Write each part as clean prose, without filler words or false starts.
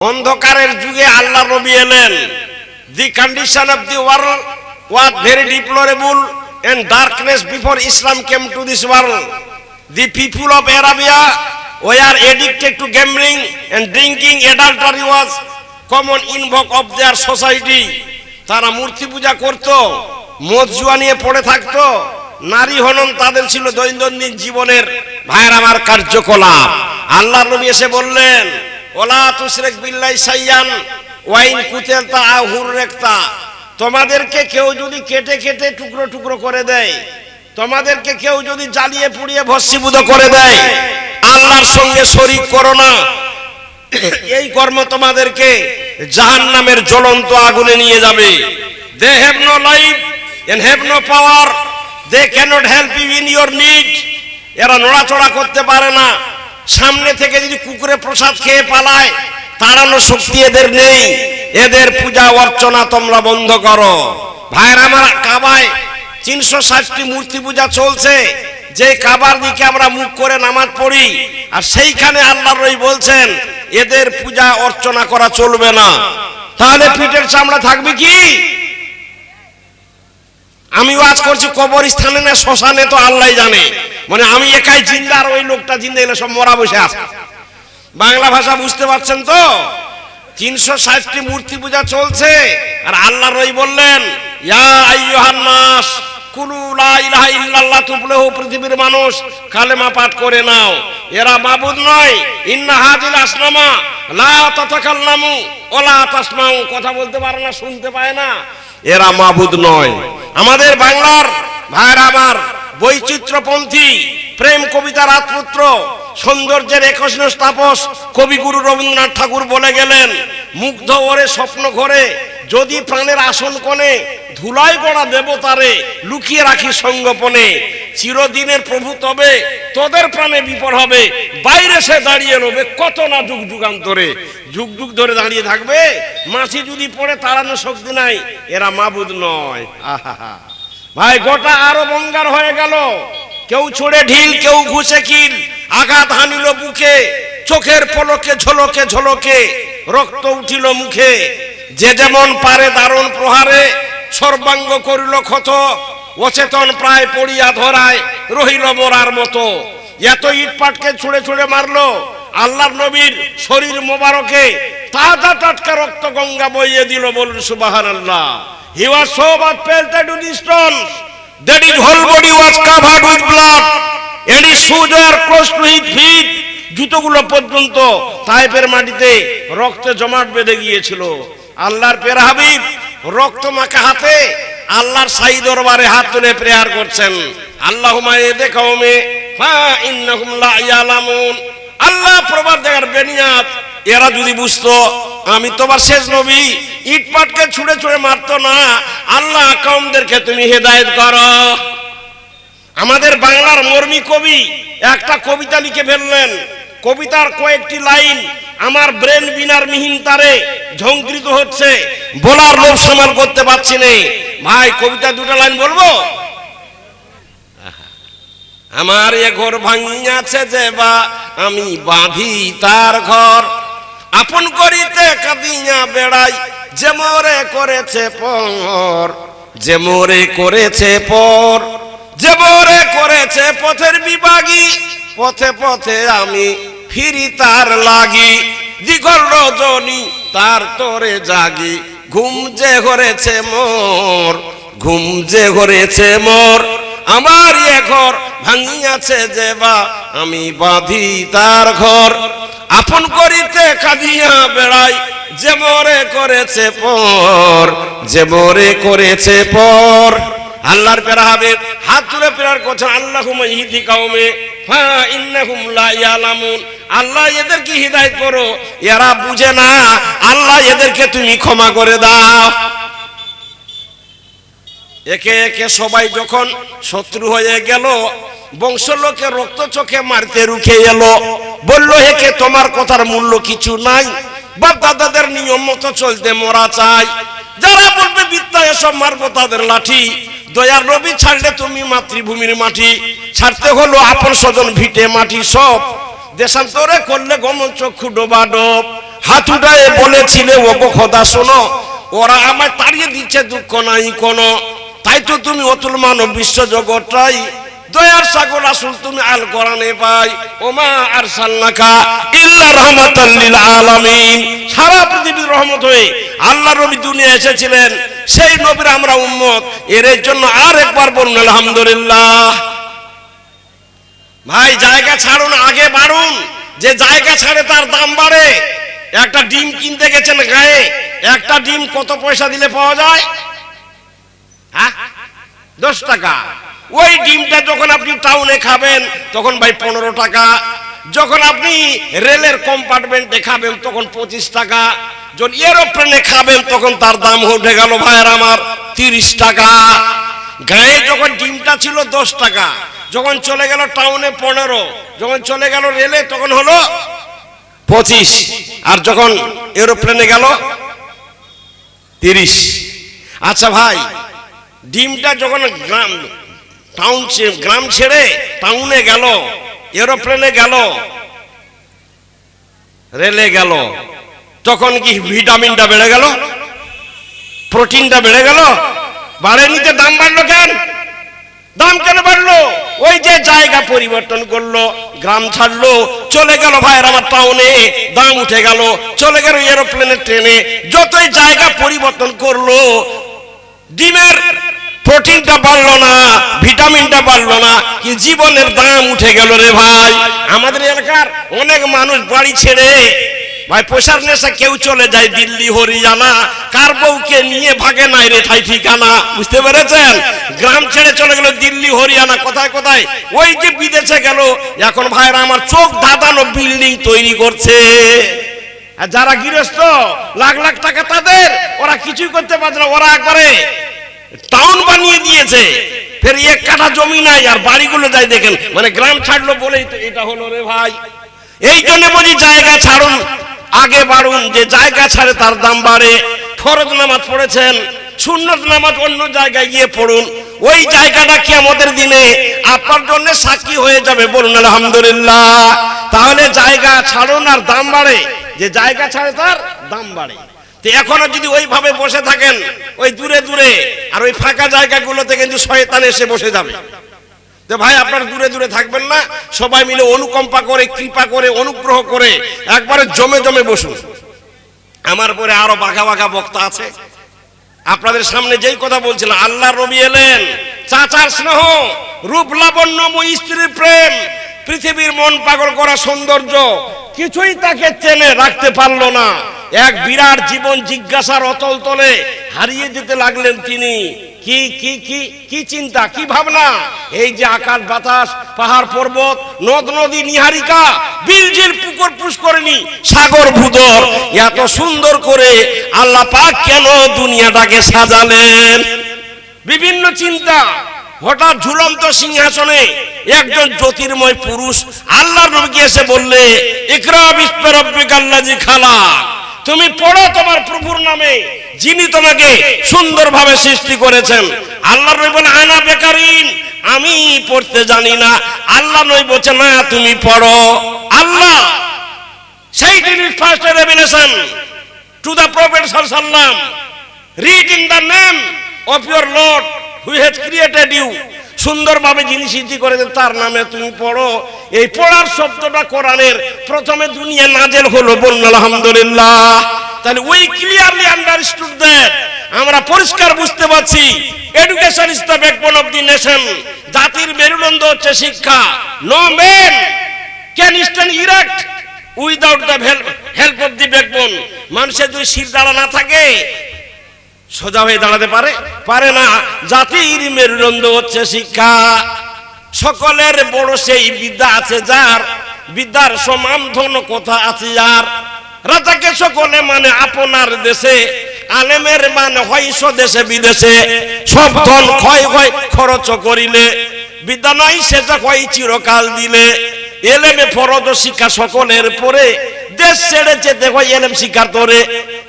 অন্ধকারের যুগে আল্লাহ নবী এলেন। The condition of the world was very deplorable and darkness before Islam came to this world. The people of Arabia were addicted to gambling and drinking. Adultery was common in vogue of their society. তারা মূর্তি পূজা করত, মদ জুয়া নিয়ে পড়ে থাকতো, নারী হনন তাদের ছিল দৈনন্দিন জীবনের ভাইয়ের আমার কার্যকলাপ। আল্লাহর নবী এসে বললেন, ওলা তুশরিক বিল্লাহি শাইয়ান ওয়া ইন কুতিলতা আও হুররিকতা, তোমাদেরকে কেউ যদি কেটে কেটে টুকরো টুকরো করে দেয়, তোমাদেরকে কেউ যদি জ্বালিয়ে পুড়িয়ে ভস্মীভূত করে দেয়, আল্লাহর সঙ্গে শরীক করো না। এই কর্ম তোমাদেরকে জাহান্নামের জ্বলন্ত আগুনে নিয়ে যাবে। They have no life and have no power. They cannot help you in your need. এরা নড়াচড়া করতে পারে না। সামনে থেকে যদি কুকুরে প্রসাদ খেয়ে পালায়, তাড়ানোর শক্তি এদের নেই। এদের পূজা অর্চনা তোমরা বন্ধ করো। ভাইরা আমার, কাবায় 360টি মূর্তি পূজা চলছে। যে কাবার দিকে আমরা মুখ করে নামাজ পড়ি, আর সেইখানে আল্লাহর নবী বলছেন এদের পূজা অর্চনা করা চলবে না। তাহলে পিঠের চামড়া থাকবে কি? আমি ওয়াজ করছি কবরস্থানে না শ্মশানে, তো আল্লাহ জানে। মানে আমি একাই জিন্দা আর ওই লোকটা জিন্দা, এলে সব মরা বসে আছে। বাংলা ভাষা বুঝতে পারছেন তো? 360টি মূর্তি পূজা চলছে, আর আল্লাহর নবী বললেন ইয়া আইয়ুহান নাস কুলু লা ইলাহা ইল্লাল্লাহ তুফলিহু, পৃথিবীর মানুষ কালেমা পাঠ করে নাও। এরা মাবুদ নয়। ইন্না হাযিল আসনামা লা তাতাকাল্লামু ওয়া লা তাসমাউ, কথা বলতে পারে না, শুনতে পায় না, এরা মাবুদ নয়। আমাদের বাংলার ভাইরা আমার, বৈচিত্র্যপন্থী প্রেম কবিতার রাজপুত্র, সৌন্দর্যের একশিশ তাপস কবিগুরু রবীন্দ্রনাথ ঠাকুর বলে গেলেন, মুগ্ধ ওরে স্বপ্ন ঘরে যদি প্রাণের আসন কোণে ধুলাই গড়া দেবতারে লুকিয়ে রাখি সঙ্গোপনে, চিরদিনের প্রভু তবে তোদের প্রাণে বিপদ হবে, বাইরে সে দাঁড়িয়ে রবে কত না যুগ যুগান্তরে। যুগ যুগ ধরে দাঁড়িয়ে থাকবে, মাছি যদি পড়ে তাড়ানোর শক্তি নাই, এরা মাবুদ নয়। আহা ভাই, গোটা আরো বঙ্গার হয়ে গেল। কেউ ছড়ে ঢিল, কেউ ঘুষে কিল, আঘাত হানিল বুকে, চোখের পলকে ঝলকে ঝলকে রক্ত উঠিল মুখে। যে যেমন পারে দারুণ প্রহারে সর্বাঙ্গ করিল ক্ষত, অচেতন প্রায় পড়িয়া ধরায় রহিল মরার মতো। এত ইটপাটকে ছুঁড়ে ছুঁড়ে মারলো, আল্লাহর নবীর শরীর মোবারকে তাজা টাটকা রক্ত গঙ্গা বইয়ে দিল। বলুন সুবহানাল্লাহ। He was so much pelted with stones that his whole body was covered with blood and his shoes were close to his feet. জুতোগুলো পর্যন্ত তায়েফের মাটিতে রক্তে জমাট বেঁধে গিয়েছিল। আল্লাহর প্রিয় হাবিব রক্ত মাখা হাতে আল্লাহর শাহী দরবারে হাত তুলে প্রেয়ার করছেন, আল্লাহুম্মা ইহদি কওমি ফা ইন্নাহুম লা ইয়ালামুন। আল্লাহ প্রবাদগার বেনিয়াত, এরা যদি বুঝতো আমি তোমার শেষ নবী, ইটপাটকে ছুঁড়ে ছুঁড়ে মারতো না। আল্লাহ কওমদেরকে তুমি হেদায়েত করো। আমাদের বাংলার মর্মী কবি একটা কবিতা লিখে ফেললেন। কবিতার কয়েকটি লাইন আমার ব্রেন বিনার মিহিন তারে ঝংকৃত হচ্ছে, বলার লোভ সামাল করতে পারছি না। ভাই, কবিতা দুটো লাইন বলবো। আমার এ ঘর ভাঙিয়াছে যে বা আমি বাঁধি তার ঘর, আপন করিতে কাঁদিয়া বেড়াই যে মোরে করেছে পর, যে মোরে করেছে পর, যে মোরে করেছে পথের বিভাগী, পথে পথে আমি ফিরি তার লাগি, দিগল রজনী তার তরে জাগি, ঘুম যে ঘরেছে মোর, ঘুম যে ঘরেছে মোর। আমার এ ঘর ভাঙিয়াছে যে বা আমি বাঁধি তার ঘর, আপন করিতে কাঁদিয়া বেড়াই যে মোরে করেছে পর, যে মোরে করেছে পর। আল্লাহর প্রিয় হাবিব হাত তুলে প্রেয়ার করছেন, আল্লাহুম্মা ইহদি কওমি ফা ইন্নাহুম লা ইয়ালামুন। আল্লাহ এদেরকে হিদায়াত করো, এরা বুঝে না। আল্লাহ এদেরকে তুমি ক্ষমা করে দাও। একে একে সবাই যখন শত্রু হয়ে গেল, বংশলোকে রক্ত চোখে মারতে রুখে এলো, বলল হেকে তোমার কথার মূল্য কিছু নাই, বাপ দাদাদের নিয়ম মতো চলতে মরা চাই। যারা বলবে বিদ্যা এসব মারবো তাদের লাঠি, দয়ার নবী ছাড়লে তুমি মাতৃভূমির মাটি, ছাড়তে হলো আপন স্বজন ভিটে মাটি সব, দেশান্তরে করলে গমন চক্ষু ডোবা ডোব। হাত উঠায়ে বলেছিলে ওগো খোদা শোনো, ওরা আমায় তাড়িয়ে দিচ্ছে, দুঃখ নাই কোনো, তাই তো তুমি অতুল মানব বিশ্ব জগৎটাই দয়ার সাগর রাসূল তুমি আল কোরআনে পাই, ওমা আরসালনাকা ইল্লা রাহমাতাল লিল আলামিন। সারা পৃথিবীর রহমত হয়ে আল্লাহর নবী দুনিয়া এসেছিলেন, সেই নবীর আমরা উম্মত। এর জন্য আর একবার বলুন আলহামদুলিল্লাহ। ভাই জায়গা ছাড়ুন, আগে বাড়ুন। যে জায়গা ছাড়ে তার দাম বাড়ে। একটা ডিম কিনতে গেছেন গায়ে, একটা ডিম কত পয়সা দিলে পাওয়া যায়? হ্যাঁ, 10 টাকা। ওই ডিমটা যখন আপনি টাউনে খাবেন তখন ভাই 15 টাকা, যখন আপনি রেলের কম্পার্টমেন্টে খাবেন তখন 25 টাকা, যখন এরোপ্লেনে খাবেন তখন তার দাম উঠে গেল ভাইয়ের আমার 30 টাকা। গায়ে যখন ডিমটা ছিল 10 টাকা, যখন চলে গেল টাউনে 15, যখন চলে গেল রেলে তখন হলো 25, আর যখন এরোপ্লেনে গেল 30। আচ্ছা ভাই, ডিমটা যখন গ্রাম ছেড়ে টাউনে গেল, এরোপ্লেনে গেল, রেলে গেল, তখন কি ভিটামিনটা বেড়ে গেল? প্রোটিনটা বেড়ে গেল? বাড়েনি তো, দাম বাড়লো কেন? দাম কেন বাড়লো? ওই যে জায়গা পরিবর্তন করলো, গ্রাম ছাড়লো, চলে গেল ভাইয়ের আমার টাউনে, দাম উঠে গেল, চলে গেল এরোপ্লেনে, ট্রেনে। যতই জায়গা পরিবর্তন করলো, ডিমের প্রোটিনটা বাড়লো না, ভিটামিনটা বাড়লো না, কি জীবনের দাম উঠে গেল রে ভাই। আমাদের এলাকার অনেক মানুষ বাড়ি ছেড়ে ভাই পয়সার নেশা কেউ চলে যায় দিল্লি হরিয়ানা, কার বউকে নিয়ে ভাগে নাই রে ঠাই ঠিকানা, বুঝতে পেরেছেন? গ্রাম ছেড়ে চলে গেল দিল্লি হরিয়ানা, কোথায় কোথায়, ওই যে বিদেশে গেল। এখন ভাইরা আমার চোখ ধাঁধানো বিল্ডিং তৈরি করছে। আর যারা গৃহস্থ লাখ লাখ টাকা তাদের, ওরা কিছুই করতে পারছে না, ওরা একবারে টাউন বানিয়ে দিয়েছে। ফের 1 কাঠা জমি নাই, আর বাড়িগুলো যাই দেখেন, মানে গ্রাম ছাড়লো বলেই তো এটা হলো রে ভাই। এই জন্য বলি জায়গা ছাড়ুন, আগে বাড়ুন। যে জায়গা ছাড়ে তার দাম বাড়ে। ফরজ নামাজ পড়েছেন, সুন্নত নামাজ অন্য জায়গায় গিয়ে পড়ুন, ওই জায়গাটা কিয়ামতের দিনে আপনার জন্য সাক্ষী হয়ে যাবে, বলুন আলহামদুলিল্লাহ। তাহলে জায়গা ছাড়ুন আর দাম বাড়ে, যে জায়গা ছাড়ে তার দাম বাড়ে। তো এখনো যদি ওইভাবে বসে থাকেন ওই দূরে দূরে, আর ওই ফাঁকা জায়গাগুলোতে কিন্তু শয়তান এসে বসে যাবে। তো ভাই আপনারা দূরে দূরে থাকবেন না, সবাই মিলে অনুকম্পা করে, কৃপা করে, অনুগ্রহ করে একবারে জমে জমে বসুন। আমার পরে আরো বাঘা বাঘা বক্তা আছে, আপনাদের সামনে যেই কথা বলছিলাম, আল্লাহর নবী এলেন, চাচার স্নেহ, রূপ লাবণ্যময় স্ত্রীর প্রেম, পৃথিবীর মন পাগল করা সৌন্দর্য, কিছুই তাকে চেনে রাখতে পারলো না। এক বিরাট জীবন জিজ্ঞাসার অতল তলে হারিয়ে যেতে লাগলেন তিনি। কি কি কি কি চিন্তা, কি ভাবনা! এই যে আকাশ বাতাস, পাহাড় পর্বত, নদ নদী, নিহারিকা, বিলঝিল, পুকুর পুষ্করিণী, সাগর ভূধর, এত সুন্দর করে আল্লাহ পাক কেন দুনিয়াটাকে সাজালেন? বিভিন্ন চিন্তা। হঠাৎ ঝুলন্ত সিংহাসনে একজন জ্যোতির্ময় পুরুষ আল্লাহর নবীকে এসে বললে, ইকরা বিস্মি রাব্বিকাল্লাযী খালাক, তুমি পড়ো তোমার প্রভুর নামে, যিনি তোমাকে সুন্দরভাবে সৃষ্টি করেছেন। আল্লাহর নবী বলেন, আনা বেকারিন, আমি পড়তে জানি না। আল্লাহ নবী বলছেন, না তুমি পড়ো। আল্লাহ সেই জিনিস first revelation to the prophet সাল্লাল্লাহু আলাইহি ওয়াসাল্লাম, read in the name of your lord who has created you, সুন্দরভাবে যিনি সৃষ্টি করেছেন তার নামে তুমি পড়ো। এই পড়ার শব্দটা কোরআনের প্রথমে দুনিয়া নাজেল হলো, বলুন আলহামদুলিল্লাহ। তাহলে উই ক্লিয়ারলি আন্ডারস্টুড দ্যাট, আমরা পরিষ্কার বুঝতে পারছি education is the backbone of the nation, জাতির মেরুদণ্ড হচ্ছে শিক্ষা। No man can stand erect without the help of the backbone, মানুষের যদি শির দাঁড়া না থাকে সোজা হয়ে দাঁড়াতে পারে না। জাতির মেরুদণ্ড হচ্ছে শিক্ষা। সকলের বড় সেই বিদ্যা আছে যার, বিদ্যার সমান ধন কথা আছে যার। রাজাকে সকলে মানে আপনার দেশে, আলেমের মানে হয় স্বদেশে বিদেশে। সব ধন ক্ষয় হয় খরচ করিলে, বিদ্যা নাই সেটা হয় চিরকাল দিলে। এলেমে ফরজ শিক্ষা সকলের পরে, দেশ ছেড়ে যেতে হয় এলেম শিক্ষার তোরে।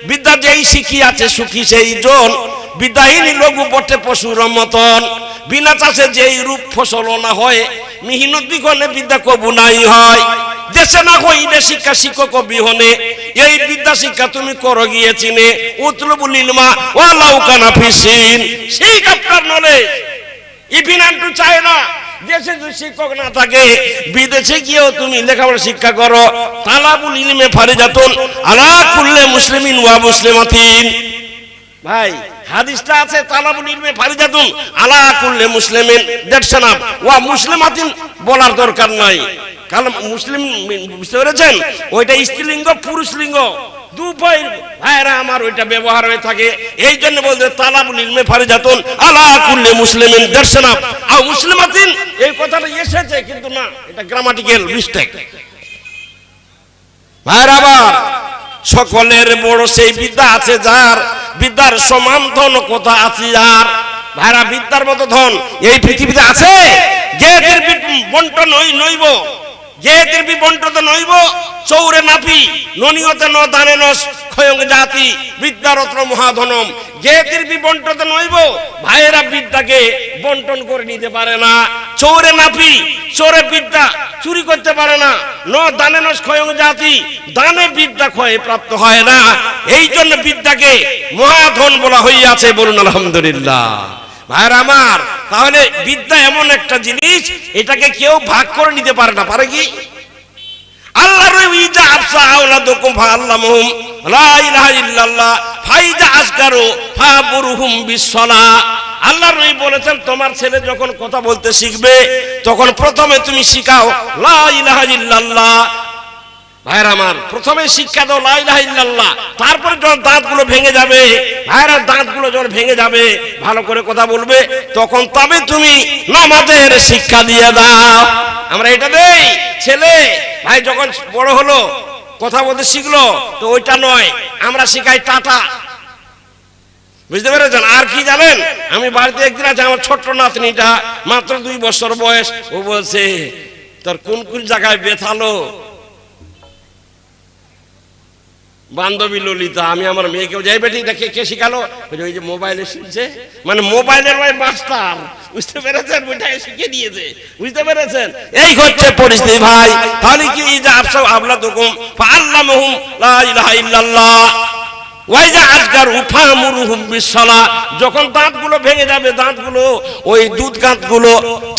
বিদ্যা যেই শিখি আছে সুখী সেই জন, বিদ্যাহীন লঘু বটে পশুর মতন। বিনা চাষে যেই রূপ ফসল না হয়, মিহিনত বিঘনে বিদ্যা কবু নাই হয়, দেশে না হইলে শিক্ষা শিক্ষক বিহনে, এই বিদ্যা শিক্ষা তুমি করো গিয়েছিলে উতলুবুল ইলমা ওয়ালাউ কানা ফিসিন, সেই আপনার নলেজ ইফিন আনটু চায় না। দেশে যদি শিক্ষক না থাকে বিদেশে গিয়েও তুমি লেখাপড়া শিক্ষা করো। তালাবুল ইলমে ফারিজাতুন আলা কুল্লি মুসলিমিন ওয়া মুসলিমাতিন। ভাই হাদিসটা আছে তালাবুল ইলমে ফারিজাতুন আলা কুল্লি মুসলিমিন, দ্যাটস এনাফ। ওয়া মুসলিমাতিন বলার দরকার নাই, কারণ মুসলিম বুঝতে পেরেছেন, ওইটা স্ত্রীলিঙ্গ পুরুষ লিঙ্গ দুপাই ভাইরা আমার ওইটা ব্যবহার হয়ে থাকে। এই জন্য বলতে তালাবুল ইলমে ফারিজাতুন আলা কুল্লি মুসলিমিন, দ্যাটস এনাফ। আর মুসলিমাতিন এই কথাটা এসেছে কিন্তু না, এটা গ্রামাটিক্যাল মিস্টেক। ভাইরা আবার সকলের বড় সেই বিদ্যা আছে যার, বিদ্যার সমান ধন কোথা আছে যার। ভাইরা বিদ্যার মতো ধন এই পৃথিবীতে আছে? গেদের বন্টন নইব, গেদের বন্টন নইব, চৌরে নাপি ননিয়তে ন দানে নস ক্ষয়ং জাতি বিদ্যারত্ন মহাধনম। গেদের বন্টন নইব, ভাইয়েরা বিদ্যাকে বন্টন করে নিতে পারে না। চৌরে নাপি চোরে বিদ্যা চুরি করতে পারে না। ন দানে নস ক্ষয়ং জাতি, দানে বিদ্যা ক্ষয়ে প্রাপ্ত হয় না। এই জন্য বিদ্যাকে মহাধন বলা হইয়াছে, বলুন আলহামদুলিল্লাহ। ভাইরা আমার, তাহলে বিদ্যা এমন একটা জিনিস, এটাকে কেউ ভাগ করে নিতে পারে না। পারে কি? আল্লাহর ইজা আফসা আওলাদুকুম ফাআল্লামুহুম লা ইলাহা ইল্লাল্লাহ ফাইজা আসগারু ফাবুরুহুম বিসসালাহ। আল্লাহর নবী বলেছেন তোমার ছেলে যখন কথা বলতে শিখবে তখন প্রথমে তুমি শিখাও লা ইলাহা ইল্লাল্লাহ। ভাইরা আমার, প্রথমে শিক্ষা দাও লা ইলাহা ইল্লাল্লাহ, তারপরে যখন দাঁতগুলো ভেঙে যাবে, ভাইরা দাঁতগুলো যখন ভেঙে যাবে ভালো করে কথা বলবে, তখন তবে তুমি নামাজের শিক্ষা দিয়ে দাও। আমরা এটা দেই। ছেলে ভাই যখন বড় হলো কথা বলতে শিখলো, তো ওইটা নয়, আমরা শিখাই টাটা। বুঝতে পেরেছেন? আর কি জানেন, আমি বাড়িতে একদিন আছে, আমার ছোট্ট নাতনিটা মাত্র 2 বছর বয়স, ও বলছে তোর কোন কোন জায়গায় ব্যথালো। বান্ধবী ললিতা, আমি আমার মেয়েকেও যাই বেটি দেখে কে শিখালো, ওই যে মোবাইলে শিখছে, মানে মোবাইলের ভাই মাস্টার। বুঝতে পেরেছেন? ওইটাকে শিখিয়ে দিয়েছে। বুঝতে পেরেছেন? এই হচ্ছে পরিস্থিতি ভাই। তাহলে কি ইজা আফসাউ আওলাদুকুম ফাআল্লামুহুম লা ইলাহা ইল্লাল্লাহ ওয়াইজা আসগারু ফামুরুহুম বিসসালাহ। যখন দাঁতগুলো ভেঙে যাবে, দাঁতগুলো ওই দুধ দাঁতগুলো,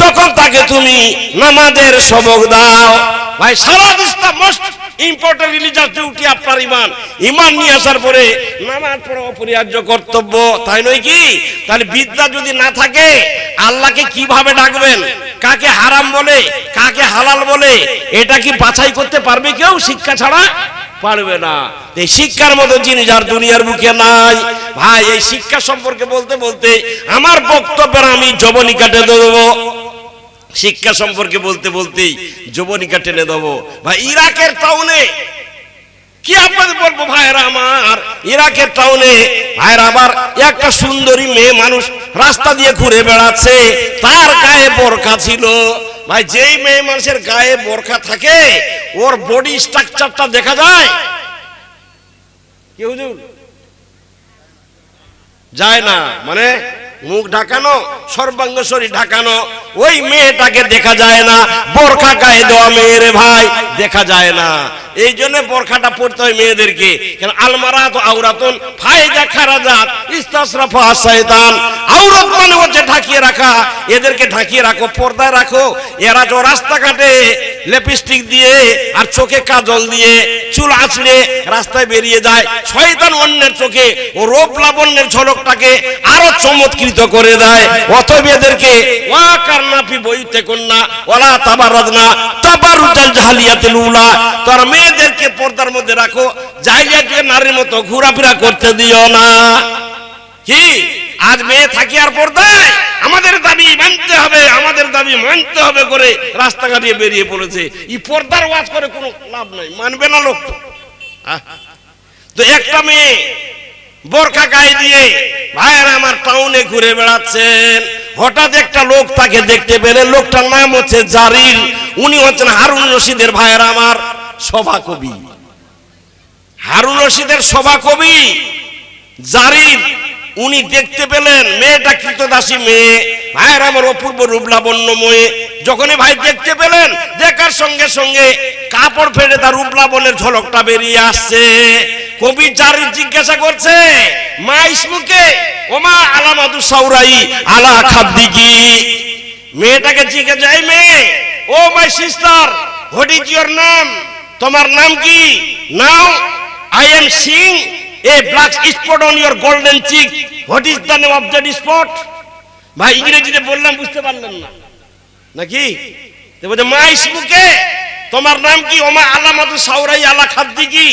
তখন তাকে তুমি নামাজের সবক দাও। ভাই সালাত is the most important religious duty আপনার ইমান। ইমান নিয়ে আসার পরে নামাজ পড়া অপরিহার্য কর্তব্য, তাই নয় কি? তাহলে বিদ্যা যদি না থাকে আল্লাহকে কিভাবে ডাকবেন? কাকে হারাম বলে কাকে হালাল বলে এটা কি বাছাই করতে পারবে কেউ? শিক্ষা ছাড়া পারবে না। এই শিক্ষার মতো জিনিস আর দুনিয়ার বুকে নাই ভাই। এই শিক্ষা সম্পর্কে বলতে বলতে আমার বক্তব্যের আমি জবনিকা টেনে দেবো। শিক্ষা সম্পর্কে বলতে বলতেই জবনিকা টেনে দেবো ভাই। ইরাকের টাউনে কি আপনাদের বলবো ভাইরা আমার, ইরাকের টাউনে ভাইরা আবার একটা সুন্দরী মেয়ে মানুষ রাস্তা দিয়ে ঘুরে বেড়াচ্ছে, তার গায়ে বোরকা ছিল। ভাই যেই মেয়ে মানুষের গায়ে বোরকা থাকে ওর বডি স্ট্রাকচারটা দেখা যায়? কি হুজুর? যায় না, মানে মুখ ঢাকানো, সর্বাঙ্গ শরীর ঢাকানো, ওই মেয়েটাকে দেখা যায় না। বোরকা গায়ে দেওয়া মেয়েরে ভাই দেখা যায় না। এই জন্য বোরখাটা পড়তে হয় মেয়েদেরকে। কেন? আলমারাত আওরাতুন ফাইজা খারাজাত ইস্তাসরাফা শায়তান। আওরাত মানে হচ্ছে ঢাকিয়ে রাখা, এদেরকে ঢাকিয়ে রাখো, পর্দায় রাখো। এরা তো রাস্তাঘাটে লিপস্টিক দিয়ে আর চোখে কাজল দিয়ে চুল আঁচড়ে রাস্তায় বেরিয়ে যায়। শয়তান অন্যের চোখে ও রূপ লাবণ্যের ঝলকটাকে আরো চমৎকৃত করে দেয়। অতএব এদেরকে ওয়া কারনাফি বইতে কন্যা ওয়ালা তাবাররাজনা তাবাররুজাল জাহিলিয়াতিল উলা। তোর মেয়েদেরকে পর্দার মধ্যে রাখো, জাহিলিয়াতের নারীর মতো ঘোরাফেরা করতে দিও না। কি আজ মেয়ে থাকি আর পর্দায়? আমাদের দাবি মানতে হবে, আমাদের দাবি মানতে হবে করে রাস্তাঘাটে বেরিয়ে পড়েছে। এই পর্দার ওয়াজ করে কোনো লাভ নাই, মানবে না লোক। তো একটা মেয়ে বোরকা গায়ে দিয়ে ভাইয়েরা আমার টাউনে ঘুরে বেড়াচ্ছেন। হঠাৎ একটা লোক তাকে দেখতে পেলে, লোকটার নাম হচ্ছে জারির। উনি হচ্ছেন হারুন রশিদের ভাইয়েরা আমার সভাকবি। হারুন রশিদের সভাকবি জারির। উনি দেখতে পেলেন মেয়েটা কৃতদাসী মেয়ে, ভাইয়ের আমার অপূর্ব রূপ লাবণ্যময়। যখনই ভাই দেখতে পেলেন, দেখার সঙ্গে সঙ্গে কাপড় ফেটে তার উপলাবনের ঝলকটা বেরিয়ে আসছে। কবি জারি জিজ্ঞাসা করছে, মা ইসমুকে ওমা আলামাতু সাউরাই আলা খাদ্দিকি। মেয়েটাকে জিজ্ঞাসা, এই মেয়ে, oh my sister, what is your নাম? তোমার নাম কি? Now I am seeing a black spot on your golden cheek, what is the name of that spot? ভাই ইংরেজিতে বললাম, বুঝতে পারলেন না নাকি? তো বলছে, মা ইসমুকে, তোমার নাম কি? ওমা আলামাতু সাউরাই আলা খাদ্দিকি,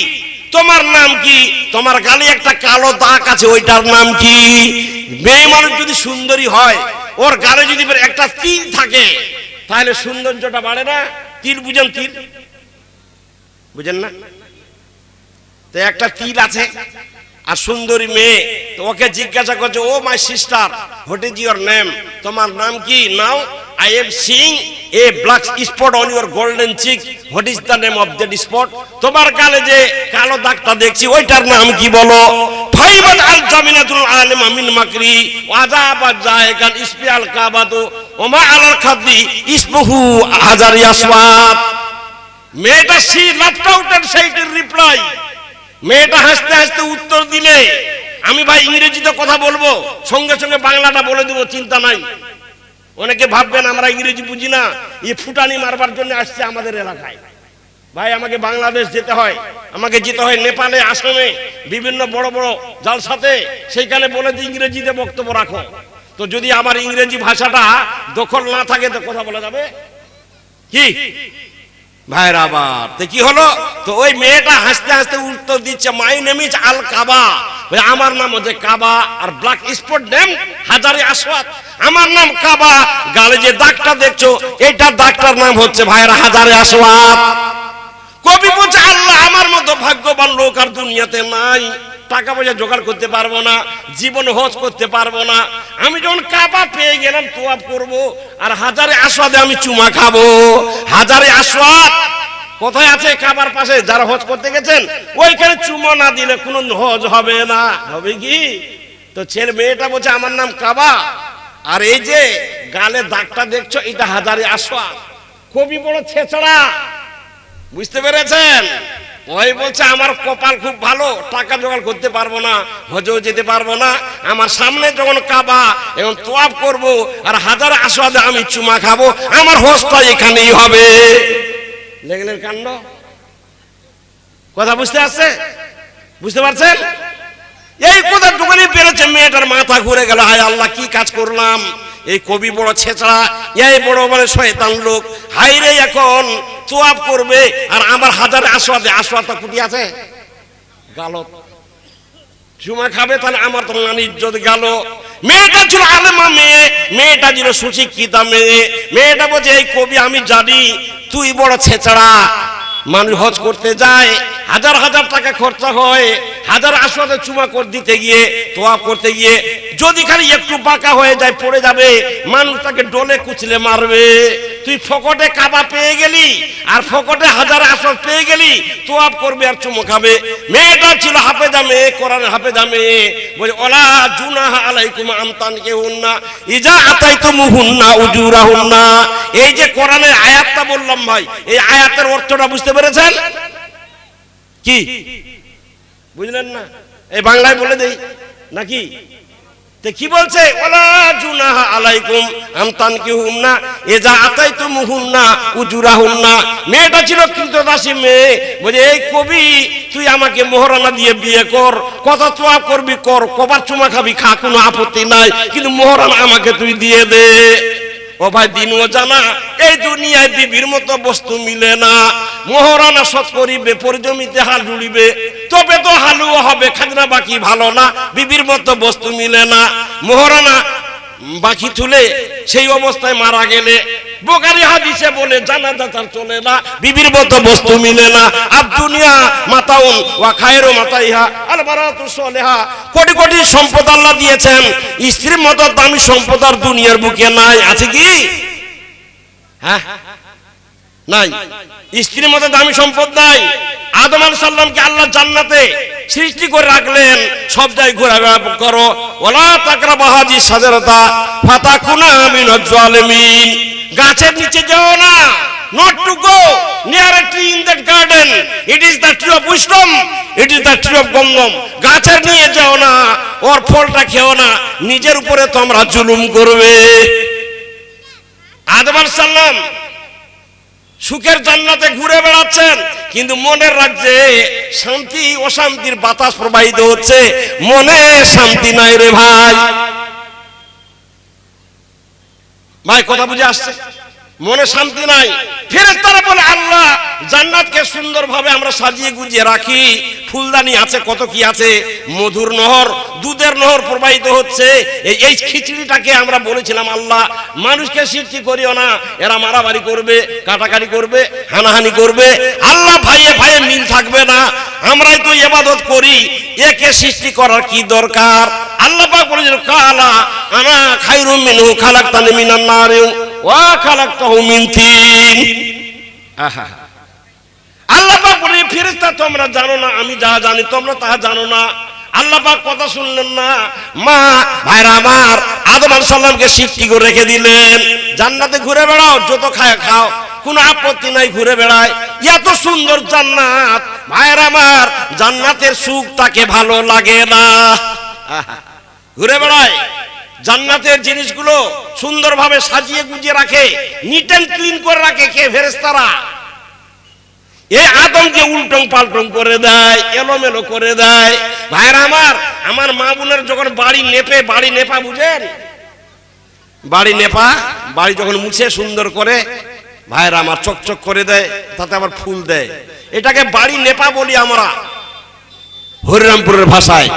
তোমার নাম কি? তোমার গালে একটা কালো দাগ আছে, ওইটার নাম কি? মেয়ে মানুষ যদি সুন্দরী হয়, ওর গালে যদি একটা তিল থাকে, তাহলে সৌন্দর্যটা বাড়ে না? তিল বুঝেন? তিল বুঝেন না? তো একটা তিল আছে আর সুন্দরী মেয়ে, তো ওকে জিজ্ঞাসা করছে, oh my sister, what is your name? তোমার নাম কি? Now I am seeing a black spot on your golden cheek, what is the name of that spot? তোমার গালে যে কালো দাগটা দেখছি, ওইটার নাম কি বলো? ফাইবাত আল জামিনাতুল আলিমা মিন মাকরি ওয়াজাবা জায়গান ইসবিআল কাবাতু ওমা আলাল খাদ্দি ইসমুহু হাজারি আসওয়াত। মেয়েটা সি লাফট আউট এন্ড সেইটের রিপ্লাই। মেয়েটা হাসতে হাসতে উত্তর দিলে, আমি ভাই ইংরেজিতে কথা বলবো, সঙ্গে সঙ্গে বাংলাটা বলে দেবো, চিন্তা নাই। অনেকে ভাববেন আমরা ইংরেজি বুঝি না, এই ফুটানি মারবার জন্য আসছে আমাদের এলাকায়। ভাই আমাকে বাংলাদেশ যেতে হয়, আমাকে যেতে হয় নেপালে, আসামে, বিভিন্ন বড় বড় জালসাতে, সেইখানে বলে যে ইংরেজিতে বক্তব্য রাখো। তো যদি আমার ইংরেজি ভাষাটা দখল না থাকে তো কথা বলা যাবে কি ভাইর? আবার তো কি হলো? তো ওই মেয়েটা হাসতে হাসতে উত্তর দিচ্ছে, মাই নেম ইজ আল কাবা। আমার নাম হচ্ছে কাবা, আর ব্ল্যাক স্পট নেম হাজারি আসওয়াত। আমার নাম কাবা, গালে যে দাগটা দেখছো, এইটা দাগটার নাম হচ্ছে ভাইরা হাজারি আসওয়াত। কবি বলছে, আল্লাহ আমার মতো ভাগ্যবান লোক আর দুনিয়াতে নাই। টাকা পয়সা জোগাড় করতে পারবো না, জীবন হজ করতে পারবো না, আমি যখন কাবা পেয়ে গেলাম তোয়াব করব, আর হাজারে আসওয়াদে আমি চুমা খাবো। হাজারে আসওয়াদ কোথায় আছে? কাবার পাশে। যারা হজ করতে গেছেন, ওইখানে চুমা না দিলে কোনো হজ হবে না। হবে কি? তো ছেলে মেয়েটা বলছে, আমার নাম কাবা, আর এই যে গালে দাগটা দেখছো, এটা হাজারে আসওয়াদ। কবি বড় ছেচড়া, বুঝতে পেরেছেন? ওই বলছে, আমার কপাল খুব ভালো, টাকা জোগাড় করতে পারবো না, হজও যেতে পারবো না, আমার সামনে যখন কাবা এবং তোয়াব করব, আর হাজার আসওয়াদে আমি চুমা খাবো, আমার হজটা এখানেই হবে। লেগেলের কাণ্ড। কথা বুঝতে আসছে? বুঝতে পারছেন? এই কথা দোকানে বেরোচ্ছে, মেয়েটার মাথা ঘুরে গেল, হায় আল্লাহ কি কাজ করলাম। এই কবি বড় ছেচড়া, এই বড় বড় শয়তান লোক, হাই রে, এখন তোয়াব করবে আর আমার হাজারে আসওয়াদে, আসওয়াদটা কুটি আছে, গালো চুমা খাবে, তাহলে আমার তো নানি ইজ্জত গেল। মেয়েটা ছিল আলেমা মেয়ে, মেয়েটা ছিল সুশিক্ষিতা মেয়ে। মেয়েটা বলছে, এই কবি আমি জানি তুই বড় ছেচড়া, মানুষ হজ করতে যায়, হাজার হাজার টাকা খরচা হয়, হাজার আসওয়াদে চুমা দিতে গিয়ে, তোয়াব করতে গিয়ে যদি খালি একটু বাঁকা হয়ে যায়, পড়ে যাবে, মানুষ তাকে ডলে কুচলে মারবে। তুই ফকটে কাবা পেয়ে গেলি, আর ফকটে হাজার আসওয়াদ পেয়ে গেলি, তোয়াব করবে আর চুমো খাবে। মেয়েটা ছিল হাফেজা মেয়ে, কোরআনের হাফেজা মেয়ে। বলে, ওলা জুনাহা আলাইকুম আমতানকিহুন্না ইজা আতাইতুমুহুন্না উজুরাহুন্না। এই যে কোরআনের আয়াতটা বললাম ভাই, এই আয়াতের অর্থটা বুঝতে পেরেছেন কি? বুঝলেন না? এই বাংলায় বলে দেই নাকি? তে কি বলছে? ওয়ালা জুনাহা আলাইকুম আমতানকিহুন্না ইজা আতাইতুমুহুন্না উজুরাহুন্না। মেয়েটা ছিল কৃতদাসী মেয়ে। বলে, এই কবি তুই আমাকে মোহরানা দিয়ে বিয়ে কর, কত তোয়াব করবি কর, কবার চুমা খাবি খা, কোনো আপত্তি নাই, কিন্তু মোহরানা আমাকে তুই দিয়ে দে। ও ভাই দিনও জানা, এই দুনিয়ায় বিবির মতো বস্তু মিলে না। মোহরানা শোধ করিবে, পরিজমিতে হাল জুড়িবে, তবে তো হালুয়া হবে, খাজনা বাকি ভালো না, বিবির মতো বস্তু মিলে না। মোহরানা বাকি তুলে সেই অবস্থায় মারা গেলে বুখারী হাদিসে বলে জানাজা তার চলে না, বিবির মতো বস্তু মিলে না। আর দুনিয়া মাতাউন ওয়া খায়রু মাতাইহা আল বারাতু সালেহা। কোটি কোটি সম্পদ আল্লাহ দিয়েছেন, স্ত্রীর মতো দামি সম্পদ আর দুনিয়ার বুকে নাই। আছে কি? হ্যাঁ, নাই। স্ত্রীর মতো দামি সম্পদ নাই। আদম আলাইহিস সালামকে আল্লাহ জান্নাতে সৃষ্টি করে রাখলেন, সব জায়গায় ঘোরাফেরা করো, ওয়ালা তাকরাবু হাযিহি শাজারাতা ফাতাকুনা মিনাজ জালিমিন। গাছের নিচে যাও না, not to go near a tree in that garden. It is the tree of wisdom, it is the tree of গমগম। গাছের নিয়ে যাও না, ওর ফলটা খেও না, নিজের উপরে তোমরা জুলুম করবে। আদম আলাইহিস সালাম সুখের জান্নাতে ঘুরে বেড়াচ্ছেন, কিন্তু মনের রাজ্যে শান্তি অশান্তির বাতাস প্রবাহিত হচ্ছে, মনে শান্তি নাই রে ভাই। ভাই কথা বুঝে আসছে? মনে শান্তি নাই। ফেরেশতারা বলে আল্লাহ জান্নাতকে সুন্দরভাবে আমরা সাজিয়ে গুজিয়ে রাখি, ফুলদানি আছে, কত কি আছে, মধুর নহর, দুধের নহর প্রবাহিত হচ্ছে। এই খিচড়িটাকে আমরা বলেছিলাম আল্লাহ মানুষকে সৃষ্টি করিও না, এরা মারামারি করবে, কাটাকাটি করবে, হানাহানি করবে, আল্লাহ ভাইয়ে ভাইয়ে মিল থাকবে না, আমরাই তো ইবাদত করি, একে সৃষ্টি করার কি দরকার? আল্লাহ পাক বলেছেন কালা আনা খায়রুম মিনহু খালাকতানি মিনান নারি ওয়া খালাকতাহু মিন তিন। আহা, আল্লাহ পাক বলে ফেরেশতা তোমরা জানো না, আমি যা জানি তোমরা তা জানো না। আল্লাহ পাক কথা শুনলেন না। মা ভাইরা আমার, আদম আলাইহিস সালামকে সৃষ্টি করে রেখে দিলেন, জান্নাতে ঘুরে বেড়াও, যত খায় খাও, কোনো আপত্তি নাই, ঘুরে বেড়ায়। এত সুন্দর জান্নাত, ভাইরা আমার, জান্নাতের সুখ তাকে ভালো লাগে না, ঘুরে বেড়ায়। জান্নাতের জিনিসগুলো সুন্দরভাবে সাজিয়ে গুজিয়ে রাখে, নিট এন্ড ক্লিন করে রাখে কে? ফেরেশতারা। এই আদমকে উল্টং পাল্টং করে দেয়, এলোমেলো করে দেয়। ভাইরা আমার, আমার মা বোনের যখন বাড়ি নেপে, বাড়ি নেপা বুঝেন? বাড়ি নেপা, বাড়ি যখন মুছে সুন্দর করে ভাইরা আমার চকচক করে দেয়, তাতে আবার ফুল দেয়, এটাকে বাড়ি নেপা বলি আমরা হরিরামপুরের ভাষায়।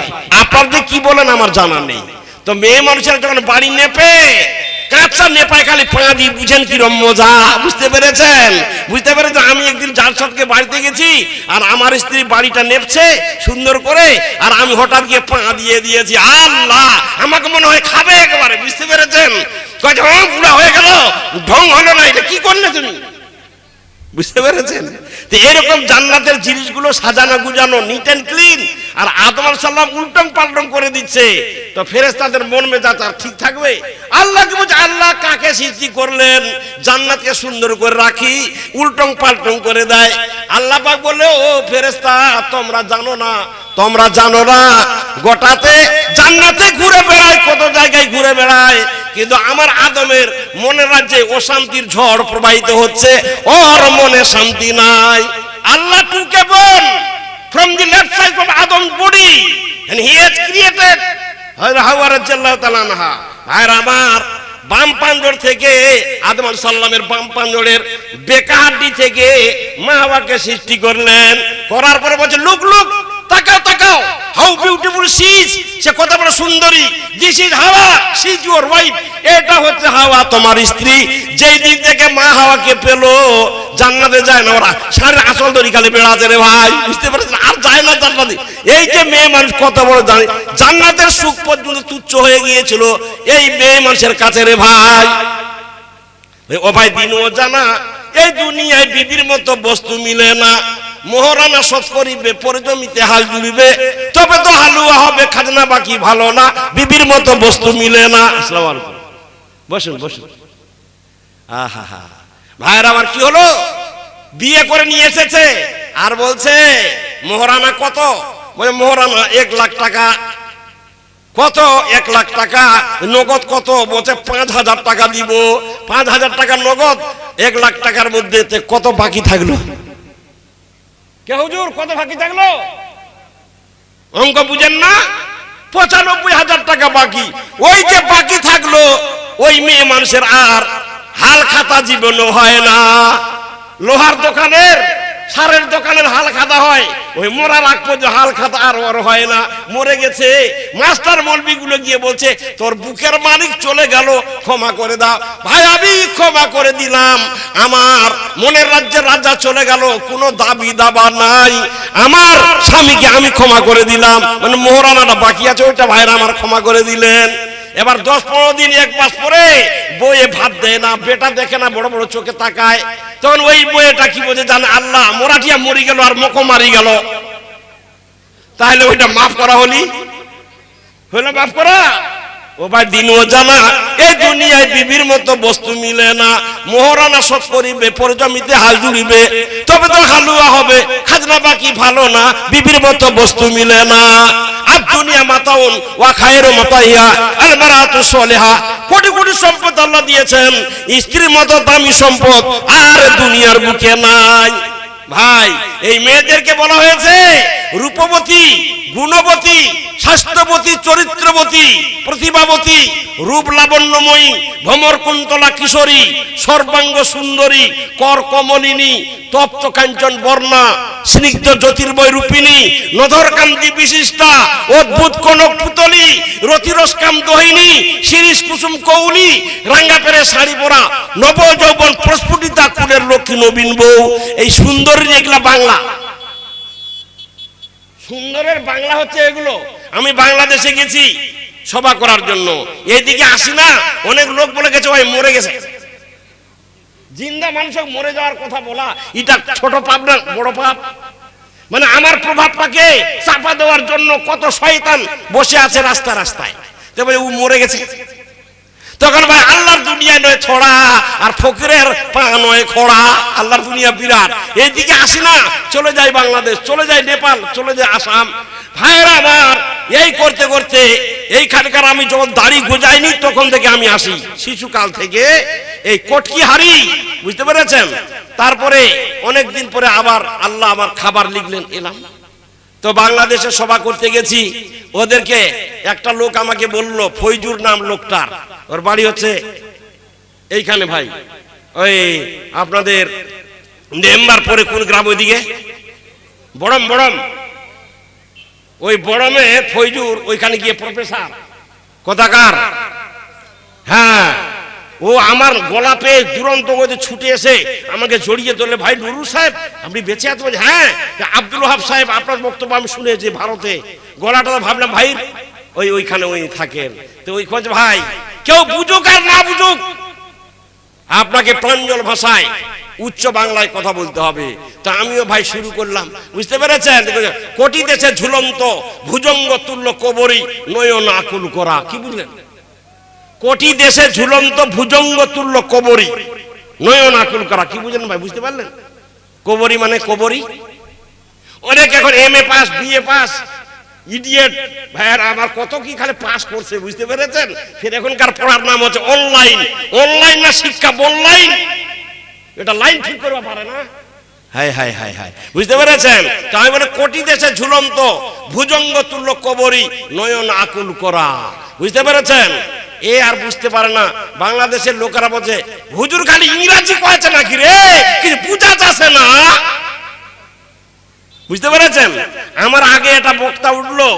আপনাদের কি বলেন আমার জানা নেই। তো মেয়ে মানুষের যখন বাড়ি নেপে, কাঁচা নেপায় খালি পা দিয়ে, বুঝেন কিরম মজা? বুঝতে পেরেছেন? বুঝতে পেরেছেন? আমি একদিন যার সাথে বাড়িতে গেছি, আর আমার স্ত্রী বাড়িটা নেপছে সুন্দর করে, আর আমি হঠাৎ গিয়ে পা দিয়ে দিয়েছি। আল্লাহ, আমাকে মনে হয় খাবে একেবারে। বুঝতে পেরেছেন? বুড়া হয়ে গেল, ঢং হলো না, এটা কি করলে তুমি? বুঝতে পেরেছেন? তো এরকম জান্নাতের জিনিসগুলো সাজানো গুজানো, নিট এন্ড ক্লিন, আর আদম আলাইহিস সালাম উল্টং পাল্টং করে দিচ্ছে, তো ফেরেশতাদের মন মেজাজ আর ঠিক থাকবে? আল্লাহ কি বলছে? আল্লাহ কাকে সৃষ্টি করলেন? জান্নাতকে সুন্দর করে রাখি, উল্টং পাল্টং করে দেয়। আল্লাহ পাক বলে ও ফেরেশতা তোমরা জানো না, তোমরা জানো না, গোটাতে জান্নাতে ঘুরে বেড়ায়, কত জায়গায় ঘুরে বেড়ায়, কিন্তু আমার আদমের মনের রাজ্যে অশান্তির ঝড় প্রবাহিত হচ্ছে, ওর মনে শান্তি নাই। আল্লাহ took a bone from the left side of Adam's body and he has created Hawa radhiyallahu ta'ala anha। ভাইরা আমার, বাম পাঞ্জর থেকে আদম আলাইহিস সালামের বাম পাঞ্জরের বেকা হাড্ডি থেকে মা হাওয়াকে সৃষ্টি করলেন। করার পরে বলছে লুক লুক, তাকাও তাকাও, হাউ বিউটিফুল শি ইজ, সে কত বড় সুন্দরী। দিস ইজ হাওয়া, শি ইজ ইওর ওয়াইফ, এটা হচ্ছে হাওয়া তোমার স্ত্রী। যেই দিন থেকে মা হাওয়াকে পেলো, জান্নাতে যায় না, ওরা সারে আসল দড়ি খালি বেড়াচ্ছে রে ভাই। বুঝতে পারছেন? আর যায় না জান্নাতে। এই যে মেয়ে মানুষ কত বড় জানে, জান্নাতের সুখ পর্যন্ত তুচ্ছ হয়ে গিয়েছিল এই মেয়ে মানুষের কাছে রে ভাই। ও ভাই দিনও জানা, এই দুনিয়ায় বিবির মতো বস্তু মিলে না। মোহরানা শোধ করিবে, পরে জমিতে হাল জুড়িবে, তবে তো হালুয়া হবে, খাজনা বাকি ভালো না, বিবির মতো বস্তু মিলে না। আসসালামু আলাইকুম, বসুন বসুন। আহা হা, ভাইয়ের আমার কি হলো? বিয়ে করে নিয়ে এসেছে, আর বলছে মোহরানা কত? বলে মোহরানা 1 লাখ টাকা। কত? 1 লাখ টাকা। নগদ কত? বলছে 5,000 টাকা দিব। 5,000 টাকা নগদ, 1 লাখ টাকার মধ্যে কত বাকি থাকলো? কে হুজুর কত বাকি থাকলো? অঙ্ক বুঝেন না? 95,000 টাকা বাকি। ওই যে বাকি থাকলো, ওই মেয়ে মানুষের আর হাল খাতা জীবনও হয় না। লোহার দোকানের, সারের দোকানের হাল খাতা হয়, ওই মরার আগ পর্যন্ত হাল খাতা আর ওর হয় না, মরে গেছে। মাস্টার মৌলবি গুলো গিয়ে বলছে তোর বুকের মালিক চলে গেল, ক্ষমা করে দাও। ভাই আমি ক্ষমা করে দিলাম, আমার মনের রাজ্যের রাজা চলে গেল, কোনো দাবি দাবা নাই, আমার স্বামীকে আমি ক্ষমা করে দিলাম। মানে মোহরানাটা বাকি আছে, ওইটা ভাইরা আমার ক্ষমা করে দিলেন। এবার 10-15 দিন 1 মাস পরে বইয়ে ভাত দেয় না, বেটা দেখে না, বড় বড় চোখে তাকায়, তখন ওই বইয়েটা কি বলছে জানে? আল্লাহ মোরাটিয়া মরি গেল আর মকো মারি গেল, তাহলে ওইটা মাফ করা হলো মাফ করা? ও ভাই দিনও জানা এই দুনিয়ায় বিবির মতো বস্তু মিলে না। মোহরানা শোধ করিবে, পরজমিতে হাল জুড়িবে, তবে তো হালুয়া হবে। খাজনা বাকি ভালো না, বিবির মতো বস্তু মিলে না। আর দুনিয়া মাতাউন ওয়া খায়রু মাতাইয়া আল মারাতু সালিহা। কোটি কোটি সম্পদ আল্লাহ দিয়েছেন, স্ত্রীর মতো দামি সম্পদ আর দুনিয়ার বুকে নাই। ভাই এই মেয়েদেরকে বলা হয়েছে রূপবতী, গুণবতী, স্বাস্থ্যবতী, চরিত্রবতী, প্রতিভাবতী, রূপ লাবণ্যময়ী, ভ্রমর কুন্তলা কিশোরী, সর্বাঙ্গ সুন্দরী, কর কমলিনী, তপ্ত কাঞ্চন বর্ণা, স্নিগ্ধ জ্যোতির্ময় রূপিণী, নধরকান্তি বিশিষ্টা, অদ্ভুত কনক পুতলী, রতিরসকাম দহিনী, শিরিষ কুসুম কৌলি, রাঙ্গা পেরে শাড়ি পরা, নব যৌবন প্রস্ফুটিতা কুলের লক্ষ্মী নবীন বউ। এই সুন্দরী এগুলা বাংলা। সুন্দরের বাংলা হচ্ছে এগুলো। আমি বাংলাদেশে গেছি সভা করার জন্য, এইদিকে আসি না, অনেক লোক বলে গেছে ভাই মরে গেছে। জিন্দা মানুষ মরে যাওয়ার কথা বলা এটা ছোট পাপ না বড় পাপ? মানে আমার প্রভাবটাকে চাপা দেওয়ার জন্য কত শয়তান বসে আছে রাস্তা রাস্তায়, তবে ও মরে গেছে। তখন ভাই আল্লাহর দুনিয়া নয় ছড়া, আর ফকিরের পা নয় খড়া। আল্লাহর দুনিয়া বিরাট। এইদিকে আসি না, চলে যাই বাংলাদেশ, চলে যাই নেপাল, চলে যাই আসাম। ভাইরা আমার এই করতে করতে এইখানকার আমি যখন দাড়ি গোজাইনি তখন থেকে আমি আসি, শিশুকাল থেকে এই কটকি হারি, বুঝতে পেরেছেন? তারপরে অনেক দিন পরে আবার আল্লাহ আমার খাবার লিখলেন, এলাম। তো বাংলাদেশে সভা করতে গেছি, ওদেরকে একটা লোক আমাকে বলল, ফৈজুর নাম লোকটার, ওর বাড়ি হচ্ছে এইখানে ভাই, ওই আপনাদের নেম্বার পরে কোন গ্রাম ওইদিকে বড়ম, বড়ম, ওই বড়মে ফৈজুর ওইখানে গিয়ে প্রফেসর কোথাকার। হ্যাঁ, ও আমার গলা পেয়ে দুরন্ত গতিতে ছুটে এসে আমাকে জড়িয়ে ধরলে, ভাই নুরুল সাহেব আপনি বেঁচে আছেন? হ্যাঁ, আব্দুল ওয়াহাব সাহেব আপনার বক্তব্য আমি শুনেছি ভারতে। গলাটা ভাবলাম ভাই ওইখানে ওই থাকেন। তো ওই খোঁজ ভাই কেউ বুঝুক আর না বুঝুক, আপনাকে প্রাঞ্জল ভাষায় উচ্চ বাংলায় কথা বলতে হবে। তা আমিও ভাই শুরু করলাম, বুঝতে পেরেছেন? কোটি দেশে ঝুলন্ত ভুজঙ্গ তুল্য কবরী নয়ন আকুল করা। কি বুঝলেন? কোটি দেশে ঝুলন্ত ভুজঙ্গ তুল্য কবরী নয়ন আকুল করা। কি বুঝলেন ভাই? বুঝতে পারলেন? কবরী মানে কবরী। অনেক এখন MA pass, BA pass, idiot ভাইয়ার আমার কত কি খালি পাস করছে, বুঝতে পেরেছেন? ফের এখনকার পড়ার নাম হচ্ছে অনলাইন। অনলাইন না শিক্ষা বনলাইন, এটা লাইন ঠিক করবা পারে না। হাই হাই হাই হাই, বুঝতে পেরেছেন? তাই বলে কোটি দেশে ঝুলন্ত ভুজঙ্গ তুল্য কবরী নয়ন আকুল করা। বুঝতে পেরেছেন? এ আর বুঝতে পারে না। বাংলাদেশের লোকেরা বলছে হুজুর খালি ইংরেজি কয়েছে নাকি রে, কিন্তু বুঝা যাচ্ছে না। বুঝতে পেরেছেন? আমার আগে একটা বক্তা উঠলো,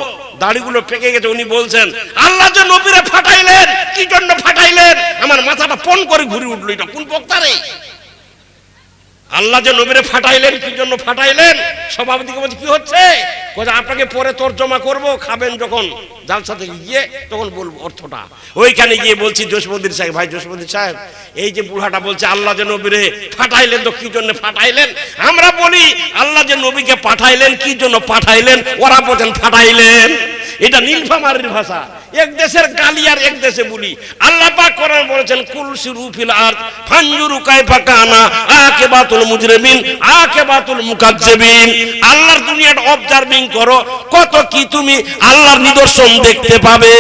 দাড়িগুলো পেকে গেছে, উনি বলছেন আল্লাহ যে নবীরে ফাটাইলেন, কি জন্য ফাটাইলেন? আমার মাথাটা পন করে ঘুরে উঠলো। এটা কোন বক্তা রে? আল্লাহ যে নবীরে ফাটাইলেন, কি জন্য ফাটাইলেন? সভাপতিকে বলছে কি হচ্ছে? আপনাকে পরে তর্জমা করব, খাবেন যখন জালসা থেকে গিয়ে তখন বলবো অর্থটা। ওইখানে গিয়ে বলছি জসিমউদ্দিন সাহেব, ভাই জসিমউদ্দিন সাহেব এই যে বুড়াটা বলছে আল্লাহ যে নবীরে ফাটাইলেন, তো কি জন্য ফাটাইলেন? আমরা বলি আল্লাহ যে নবীকে পাঠাইলেন, কি জন্য পাঠাইলেন? ওরা বলেন ফাটাইলেন। এটা নীলফামারীর ভাষা। এক দেশের গালি আর এক দেশে বলি। আল্লাহ পাক কোরআন বলেছেন কুল সিরু ফিল আরদ ফানজুরু কাইফা কানা আকিবাতুল মুজরিমিন আকিবাতুল মুকাজ্জিবিন। আল্লাহর দুনিয়াটা অবজার্ভিং করো, কত কি তুমি আল্লাহর নিদর্শন দেখতে পাবে।